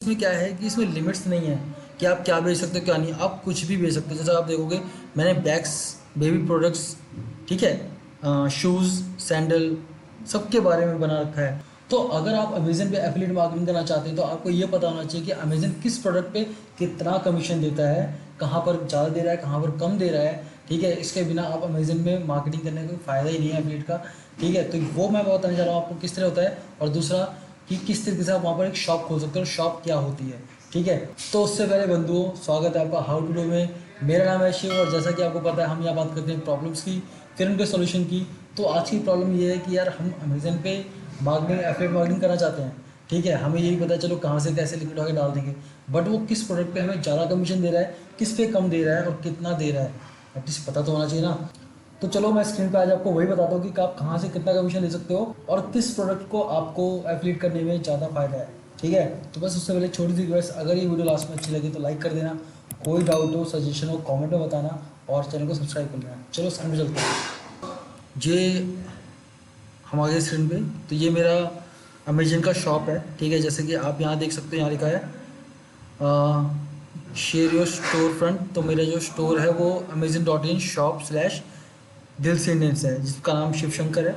इसमें क्या है कि इसमें लिमिट्स नहीं है कि आप क्या बेच सकते हो क्या नहीं, आप कुछ भी बेच सकते हो। जैसे आप देखोगे मैंने बैग्स, बेबी प्रोडक्ट्स, ठीक है, शूज़, सैंडल, सबके बारे में बना रखा है। तो अगर आप अमेजन पे एफिलिएट मार्केटिंग करना चाहते हैं तो आपको ये पता होना चाहिए कि अमेजन किस प्रोडक्ट पे कितना कमीशन देता है, कहाँ पर ज़्यादा दे रहा है, कहाँ पर कम दे रहा है। ठीक है, इसके बिना आप अमेजन में मार्केटिंग करने का कोई फ़ायदा ही नहीं है एफिलिएट का। ठीक है, तो वो मैं बताने जा रहा हूँ आपको किस तरह होता है। और दूसरा कि किस तरीके से आप वहाँ पर एक शॉप खोल सकते हो, शॉप क्या होती है। ठीक है, तो उससे पहले बंधुओं स्वागत है आपका हाउ टू डू में। मेरा नाम है शिव और जैसा कि आपको पता है हम यहाँ बात करते हैं प्रॉब्लम्स की, फिर उनके सोल्यूशन की। तो आज की प्रॉब्लम ये है कि यार हम अमेजन पे मार्केटिंग, एफिलिएट मार्केटिंग करना चाहते हैं। ठीक है, हमें यही पता चलो कहाँ से कैसे लिक्विड होकर डाल देंगे, बट वो किस प्रोडक्ट पे हमें ज़्यादा कमीशन दे रहा है, किस पे कम दे रहा है और कितना दे रहा है, एटलीस्ट पता तो होना चाहिए ना। तो चलो मैं स्क्रीन पे आज आपको वही बताता हूँ कि आप कहाँ से कितना कमीशन ले सकते हो और किस प्रोडक्ट को आपको एफिलिएट करने में ज़्यादा फायदा है। ठीक है, तो बस उससे पहले छोटी सी रिक्वेस्ट, अगर ये वीडियो लास्ट में अच्छी लगी तो लाइक कर देना, कोई डाउट हो सजेशन हो कमेंट में बताना और चैनल को सब्सक्राइब कर लेना। चलो स्क्रीन पे चलते हैं। ये हम आ गए स्क्रीन पे। तो ये मेरा अमेजन का शॉप है। ठीक है, जैसे कि आप यहाँ देख सकते हो, यहाँ लिखा है शेयर योर स्टोर फ्रंट। तो मेरा जो स्टोर है वो amazon.in/shop/, दिल से इंडियंस है, जिसका नाम शिव शंकर है।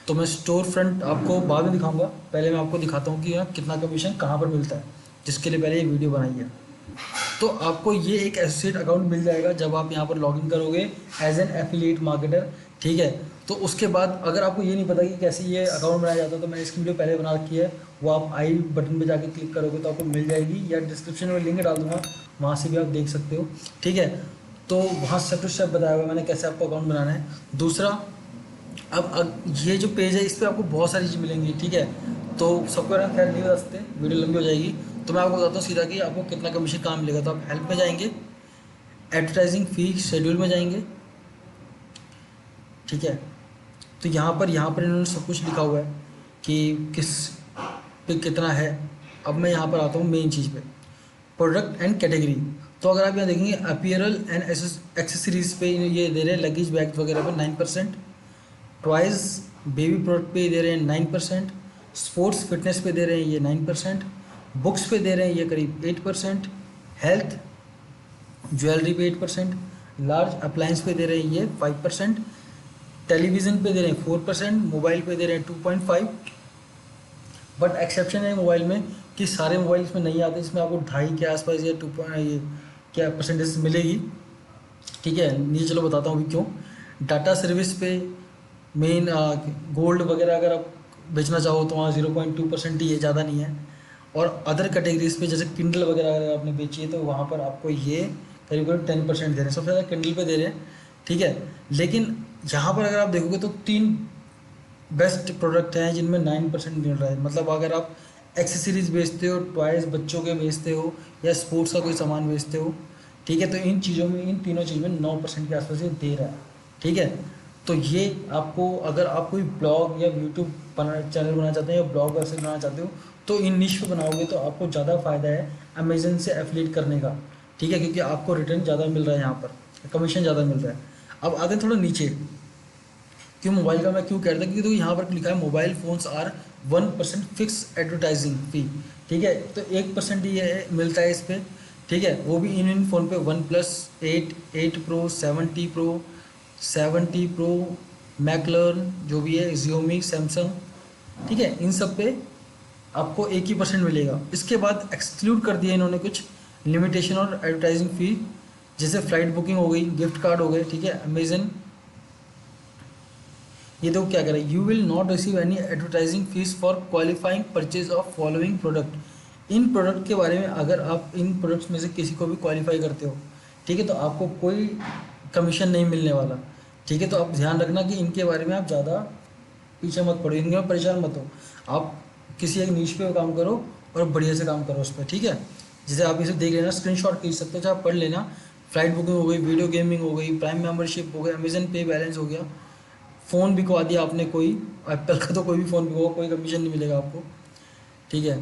तो मैं स्टोर फ्रंट आपको बाद में दिखाऊंगा, पहले मैं आपको दिखाता हूँ कि यहाँ कितना कमीशन कहाँ पर मिलता है, जिसके लिए पहले ये वीडियो बनाई है। तो आपको ये एक एसोसिएट अकाउंट मिल जाएगा जब आप यहाँ पर लॉगिन करोगे एज एन एफिलिएट मार्केटर। ठीक है, तो उसके बाद अगर आपको ये नहीं पता कि कैसे ये अकाउंट बनाया जाता है तो मैंने इसकी वीडियो पहले बना रखी है, वो आप आई बटन पे जाके क्लिक करोगे तो आपको मिल जाएगी, या डिस्क्रिप्शन में लिंक डाल दूँगा, वहाँ से भी आप देख सकते हो। ठीक है, तो वहाँ स्टेप टू स्टेप बताया हुआ है मैंने कैसे आपको अकाउंट बनाना है। दूसरा, अब ये जो पेज है इस पर आपको बहुत सारी चीज़ मिलेंगी। ठीक है, तो सबको ना खैर नहीं बता सकते, वीडियो लंबी हो जाएगी। तो मैं आपको बताता हूँ सीधा कि आपको कितना कमीशन कहाँ मिलेगा। तो आप हेल्प में जाएंगे, एडवर्टाइजिंग फी शेड्यूल में जाएंगे। ठीक है, तो यहाँ पर इन्होंने सब कुछ लिखा हुआ है कि किस पे कितना है। अब मैं यहाँ पर आता हूँ मेन चीज़ पे, प्रोडक्ट एंड कैटेगरी। तो अगर आप यहाँ देखेंगे अपीयरल एंड एक्सेसरीज पे ये दे रहे हैं, लगेज बैग वगैरह पे 9%, टॉयज़ बेबी प्रोडक्ट पे दे रहे हैं 9%, स्पोर्ट्स फिटनेस पे दे रहे हैं ये 9%, बुक्स पे दे रहे हैं ये करीब 8%, हेल्थ ज्वेलरी पे 8%, लार्ज अप्लायंस पे दे रहे हैं ये 5%, टेलीविज़न पे दे रहे हैं 4%, मोबाइल पे दे रहे हैं 2.5। बट एक्सेप्शन है मोबाइल में कि सारे मोबाइल इसमें नहीं आते, इसमें आपको 2.5 के आसपास या 2 ये क्या परसेंटेज मिलेगी। ठीक है, नीचे चलो बताता हूँ अभी क्यों। डाटा सर्विस पे मेन गोल्ड वगैरह अगर आप बेचना चाहो तो वहाँ 0.2% ही है, ज़्यादा नहीं है। और अदर कैटेगरीज पे जैसे किंडल वगैरह अगर आपने बेची है तो वहाँ पर आपको ये करीब करीब 10% दे रहे हैं, सबसे ज़्यादा किंडल पे दे रहे हैं। ठीक है, लेकिन यहाँ पर अगर आप देखोगे तो 3 बेस्ट प्रोडक्ट हैं जिनमें 9% मिल रहा है। मतलब अगर आप एक्सेसरीज बेचते हो, टॉयज़ बच्चों के बेचते हो या स्पोर्ट्स का कोई सामान बेचते हो, ठीक है, तो इन चीज़ों में, इन तीनों चीज़ों में 9% के आसपास ये दे रहा है। ठीक है, तो ये आपको, अगर आप कोई ब्लॉग या यूट्यूब चैनल बनाना चाहते हैं या ब्लॉग वैसे बनाना चाहते हो तो इन निश पे बनाओगे तो आपको ज़्यादा फ़ायदा है अमेजन से एफिलिएट करने का। ठीक है, क्योंकि आपको रिटर्न ज़्यादा मिल रहा है, यहाँ पर कमीशन ज़्यादा मिल रहा है। अब आते हैं थोड़ा नीचे, क्यों मोबाइल का मैं क्यों कह रहा था, क्योंकि तो यहाँ पर लिखा है mobile phones are 1% fix advertising fee. ठीक है, तो 1% ही है मिलता है इस पर। ठीक है, वो भी इन फ़ोन पे OnePlus 8, 8 Pro, 7T Pro, 7T Pro, मैकलर्न जो भी है, Xiaomi, सैमसंग। ठीक है, इन सब पे आपको 1% मिलेगा। इसके बाद एक्सक्लूड कर दिया इन्होंने कुछ लिमिटेशन और एडवर्टाइजिंग फ़ी, जैसे फ़्लाइट बुकिंग हो गई, गिफ्ट कार्ड हो गए। ठीक है, अमेजन ये देखो क्या कह रहा है, you will not receive any advertising fees for qualifying purchase of following product. In product के बारे में अगर आप इन प्रोडक्ट्स में से किसी को भी क्वालिफाई करते हो, ठीक है, तो आपको कोई कमीशन नहीं मिलने वाला। ठीक है, तो आप ध्यान रखना कि इनके बारे में आप ज़्यादा पीछे मत पड़ो, इनके में परेशान मत हो। आप किसी एक नीश पे काम करो और बढ़िया से काम करो उस पर। ठीक है, जैसे आप इसे देख लेना, स्क्रीनशॉट खींच सकते हो, चाहे आप पढ़ लेना। फ्लाइट बुकिंग हो गई, वीडियो गेमिंग हो गई, प्राइम मेंबरशिप हो गई, अमेजन पे बैलेंस हो गया, फ़ोन बिकवा दिया आपने कोई, एप्पल का तो कोई भी फ़ोन बिकवा, कोई कमीशन नहीं मिलेगा आपको। ठीक है,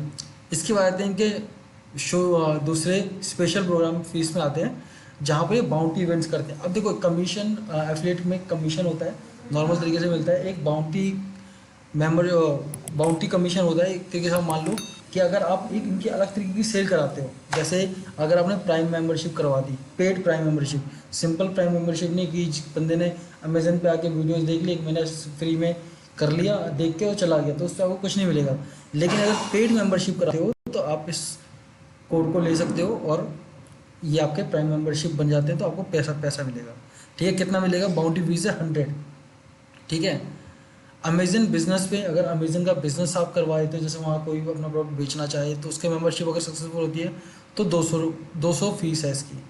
इसके बाद आते हैं इनके शो, दूसरे स्पेशल प्रोग्राम फीस में आते हैं जहाँ पर ये बाउंटी इवेंट्स करते हैं। अब देखो कमीशन, एफिलिएट में कमीशन होता है, नॉर्मल तरीके से मिलता है। एक बाउंटी मेंबर बाउंटी कमीशन होता है, एक तरीके से आप मान लो कि अगर आप एक इनकी अलग तरीके की सेल कराते हो, जैसे अगर आपने प्राइम मेंबरशिप करवा दी, paid prime membership, simple prime membership नहीं कि बंदे ने अमेजन पे आके वीडियोस देख ली, 1 महीना फ्री में कर लिया, देख के वो चला गया, तो उससे आपको कुछ नहीं मिलेगा। लेकिन अगर पेड मेंबरशिप कराते हो तो आप इस कोड को ले सकते हो और ये आपके प्राइम मेंबरशिप बन जाते हैं, तो आपको पैसा पैसा मिलेगा। ठीक है, कितना मिलेगा? बाउंटी फीस है 100। ठीक है, अमेजन बिजनेस पे अगर अमेजन का बिजनेस आप करवा देते हो, जैसे वहाँ कोई भी अपना प्रोडक्ट बेचना चाहे तो उसके मेंबरशिप अगर सक्सेसफुल होती है तो 200 फीस है इसकी।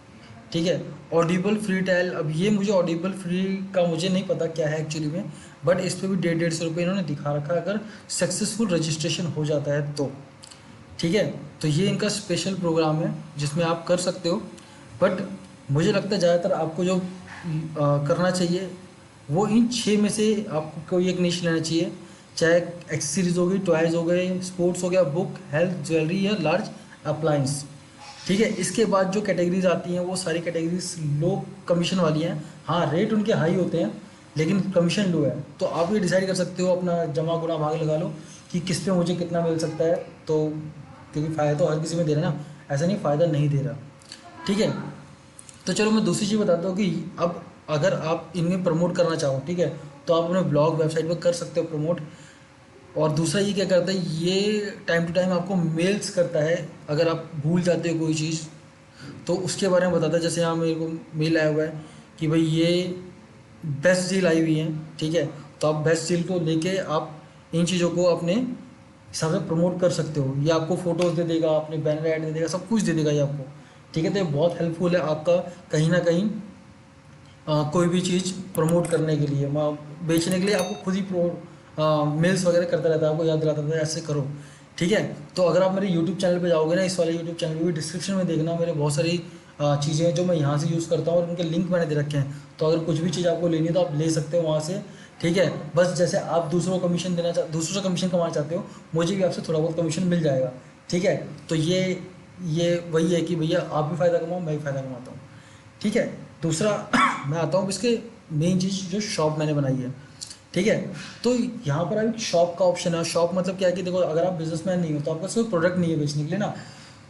ठीक है, ऑडिबल फ्री ट्रायल, अब ये मुझे ऑडिबल फ्री का मुझे नहीं पता क्या है एक्चुअली में, बट इस पर भी 150-150 इन्होंने दिखा रखा है अगर सक्सेसफुल रजिस्ट्रेशन हो जाता है तो। ठीक है, तो ये इनका स्पेशल प्रोग्राम है जिसमें आप कर सकते हो, बट मुझे लगता है ज़्यादातर आपको जो करना चाहिए वो इन 6 में से आपको कोई एक निश लेना चाहिए, चाहे एक्सेसरीज हो गई, टॉयज़ हो गए, स्पोर्ट्स हो गया, बुक, हेल्थ, ज्वेलरी या लार्ज अप्लायंस। ठीक है, इसके बाद जो कैटेगरीज आती हैं वो सारी कैटेगरीज लो कमीशन वाली हैं। हाँ, रेट उनके हाई होते हैं लेकिन कमीशन लो है, तो आप ये डिसाइड कर सकते हो, अपना जमा गुना भाग लगा लो कि किस पे मुझे कितना मिल सकता है। तो क्योंकि फ़ायदा तो हर किसी में दे रहा है ना, ऐसा नहीं फ़ायदा नहीं दे रहा। ठीक है, तो चलो मैं दूसरी चीज़ बताता हूँ कि अब अगर आप इनमें प्रमोट करना चाहो, ठीक है, तो आप अपने ब्लॉग वेबसाइट पर कर सकते हो प्रमोट। और दूसरा ये क्या करता है, ये टाइम टू टाइम आपको मेल्स करता है, अगर आप भूल जाते हो कोई चीज़ तो उसके बारे में बताता है। जैसे यहाँ मेरे को मेल आया हुआ है कि भाई ये बेस्ट डील आई हुई है, ठीक है, तो आप बेस्ट डील को लेके आप इन चीज़ों को अपने हिसाब से प्रमोट कर सकते हो। ये आपको फ़ोटोज़ दे देगा, अपने बैनर ऐड दे देगा, सब कुछ दे देगा ये आपको। ठीक है, तो ये बहुत हेल्पफुल है आपका कहीं ना कहीं कोई भी चीज़ प्रमोट करने के लिए, बेचने के लिए आपको खुद ही मेल्स वगैरह करता रहता है, आपको याद दिलाता रहता है ऐसे करो। ठीक है, तो अगर आप मेरे यूट्यूब चैनल पे जाओगे ना, इस वाले यूट्यूब चैनल पे भी डिस्क्रिप्शन में देखना, मेरे बहुत सारी चीज़ें हैं जो मैं यहाँ से यूज़ करता हूँ और उनके लिंक मैंने दे रखे हैं, तो अगर कुछ भी चीज़ आपको लेनी है तो आप ले सकते हो वहाँ से। ठीक है, बस जैसे आप दूसरों को कमीशन दूसरों से कमीशन कमाना चाहते हो, मुझे भी आपसे थोड़ा बहुत कमीशन मिल जाएगा। ठीक है, तो ये वही है कि भैया आप भी फ़ायदा कमाओ, मैं भी फ़ायदा कमाता हूँ। ठीक है, दूसरा मैं आता हूँ इसके मेन चीज़, जो शॉप मैंने बनाई है। ठीक है, तो यहाँ पर अभी शॉप का ऑप्शन है। शॉप मतलब क्या है कि देखो, अगर आप बिजनेसमैन नहीं हो तो आपका कोई प्रोडक्ट नहीं है बेचने के लिए ना,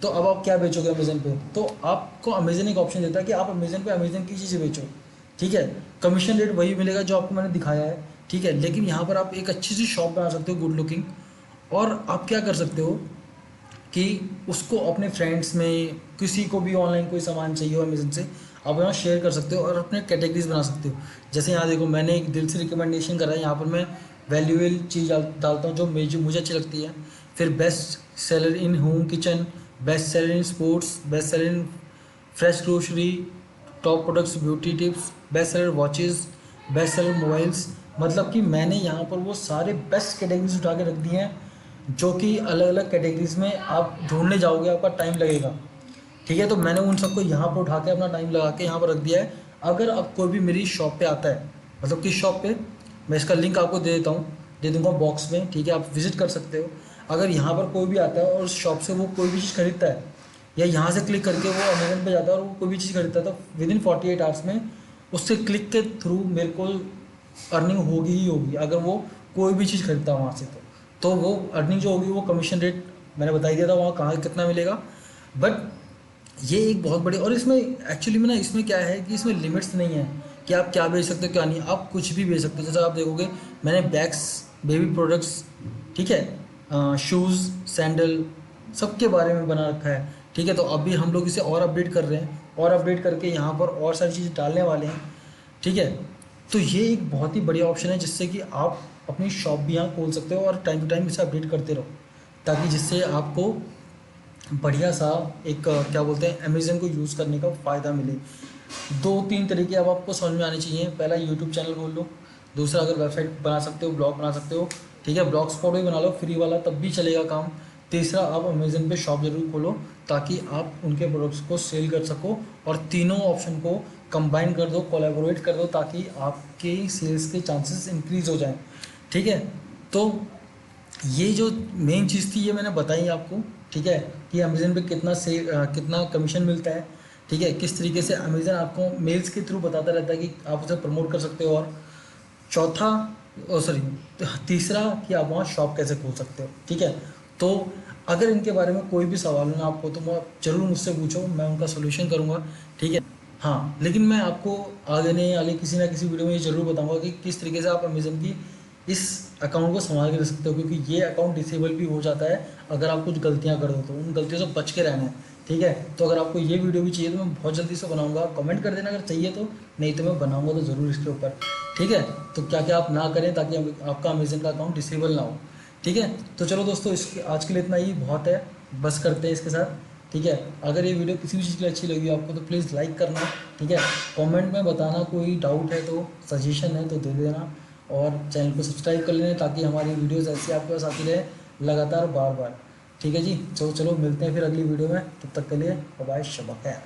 तो अब आप क्या बेचोगे अमेजन पे, तो आपको अमेजन एक ऑप्शन देता है कि आप अमेजन पे अमेजन की चीज़ें बेचो। ठीक है, कमीशन रेट वही मिलेगा जो आपको मैंने दिखाया है। ठीक है, लेकिन यहाँ पर आप एक अच्छी सी शॉप बना सकते हो, गुड लुकिंग, और आप क्या कर सकते हो कि उसको अपने फ्रेंड्स में, किसी को भी ऑनलाइन कोई सामान चाहिए हो अमेजन से, आप यहाँ शेयर कर सकते हो और अपने कैटेगरीज बना सकते हो। जैसे यहाँ देखो, मैंने एक दिल से रिकमेंडेशन करा है, यहाँ पर मैं वैल्यूएबल चीज़ डालता हूँ जो मुझे अच्छी लगती है। फिर best seller in home kitchen, best seller in sports, best seller in fresh grocery, top products, beauty tips, best seller watches, best seller mobiles. मतलब कि मैंने यहाँ पर वो सारे बेस्ट कैटेगरीज उठा के रख दी हैं, जो कि अलग अलग कैटेगरीज में आप ढूंढने जाओगे, आपका टाइम लगेगा। ठीक है, तो मैंने उन सबको यहाँ पर उठा के अपना टाइम लगा के यहाँ पर रख दिया है। अगर अब कोई भी मेरी शॉप पे आता है, मतलब किस शॉप पे, मैं इसका लिंक आपको दे देता हूँ, दे दूँगा बॉक्स में। ठीक है, आप विजिट कर सकते हो। अगर यहाँ पर कोई भी आता है और उस शॉप से वो कोई भी चीज़ खरीदता है, या यहाँ से क्लिक करके वो अमेजन पे जाता है और वो कोई भी चीज़ खरीदता है, तो विद इन 48 आवर्स में उससे क्लिक के थ्रू मेरे को अर्निंग होगी ही होगी। अगर वो कोई भी चीज़ खरीदता है वहाँ से, तो वो अर्निंग जो होगी वो कमीशन रेट मैंने बता ही दिया था वहाँ कहाँ कितना मिलेगा। बट ये एक बहुत बड़ी, और इसमें एक्चुअली में ना, इसमें क्या है कि इसमें लिमिट्स नहीं है कि आप क्या बेच सकते हो क्या नहीं, आप कुछ भी बेच सकते हो। जैसे आप देखोगे, मैंने बैग्स, बेबी प्रोडक्ट्स, ठीक है, शूज़, सैंडल, सबके बारे में बना रखा है। ठीक है, तो अभी हम लोग इसे और अपडेट कर रहे हैं, और अपडेट करके यहाँ पर और सारी चीज़ें डालने वाले हैं। ठीक है, तो ये एक बहुत ही बढ़िया ऑप्शन है जिससे कि आप अपनी शॉप भी यहाँ खोल सकते हो और टाइम टू टाइम इसे अपडेट करते रहो, ताकि जिससे आपको बढ़िया सा एक क्या बोलते हैं, अमेज़न को यूज़ करने का फ़ायदा मिले। 2-3 तरीके अब आपको समझ में आने चाहिए। पहला, यूट्यूब चैनल खोल लो। दूसरा, अगर वेबसाइट बना सकते हो, ब्लॉग बना सकते हो, ठीक है, ब्लॉग स्पॉट भी बना लो फ्री वाला, तब भी चलेगा काम। तीसरा, आप अमेज़न पे शॉप ज़रूर खोलो ताकि आप उनके प्रोडक्ट्स को सेल कर सको, और तीनों ऑप्शन को कंबाइन कर दो, कोलैबोरेट कर दो, ताकि आपके सेल्स के चांसेस इंक्रीज़ हो जाएँ। ठीक है, तो ये जो मेन चीज़ थी ये मैंने बताई आपको। ठीक है, कि अमेज़न पे कितना कमीशन मिलता है। ठीक है, किस तरीके से अमेज़न आपको मेल्स के थ्रू बताता रहता है कि आप उसे प्रमोट कर सकते हो। और चौथा, तीसरा, कि आप वहाँ शॉप कैसे खोल सकते हो। ठीक है, तो अगर इनके बारे में कोई भी सवाल है ना आपको, तो मैं ज़रूर मुझसे पूछो, मैं उनका सोल्यूशन करूँगा। ठीक है। हाँ, लेकिन मैं आपको आगे वाले किसी ना किसी वीडियो में ये ज़रूर बताऊंगा कि किस तरीके से आप अमेज़न की इस अकाउंट को संभाल के रख सकते हो, क्योंकि ये अकाउंट डिसेबल भी हो जाता है अगर आप कुछ गलतियाँ कर दो, तो उन गलतियों से बच के रहना है। ठीक है। तो अगर आपको ये वीडियो भी चाहिए तो मैं बहुत जल्दी से बनाऊंगा, कमेंट कर देना अगर चाहिए तो, नहीं तो मैं बनाऊंगा तो ज़रूर इसके ऊपर। ठीक है। तो क्या क्या आप ना करें ताकि आपका अमेज़न का अकाउंट डिसेबल ना हो। ठीक है। तो चलो दोस्तों, इसके आज के लिए इतना ही बहुत है, बस करते हैं इसके साथ। ठीक है। अगर ये वीडियो किसी भी चीज़ की अच्छी लगी आपको तो प्लीज़ लाइक करना। ठीक है। कमेंट में बताना, कोई डाउट है तो, सजेशन है तो दे देना, और चैनल को सब्सक्राइब कर लेना ताकि हमारी वीडियोस ऐसी आपके पास आती रहे लगातार बार बार। ठीक है जी। चलो चलो, मिलते हैं फिर अगली वीडियो में, तब तक के लिए बाय बाय, शब ख़ैर।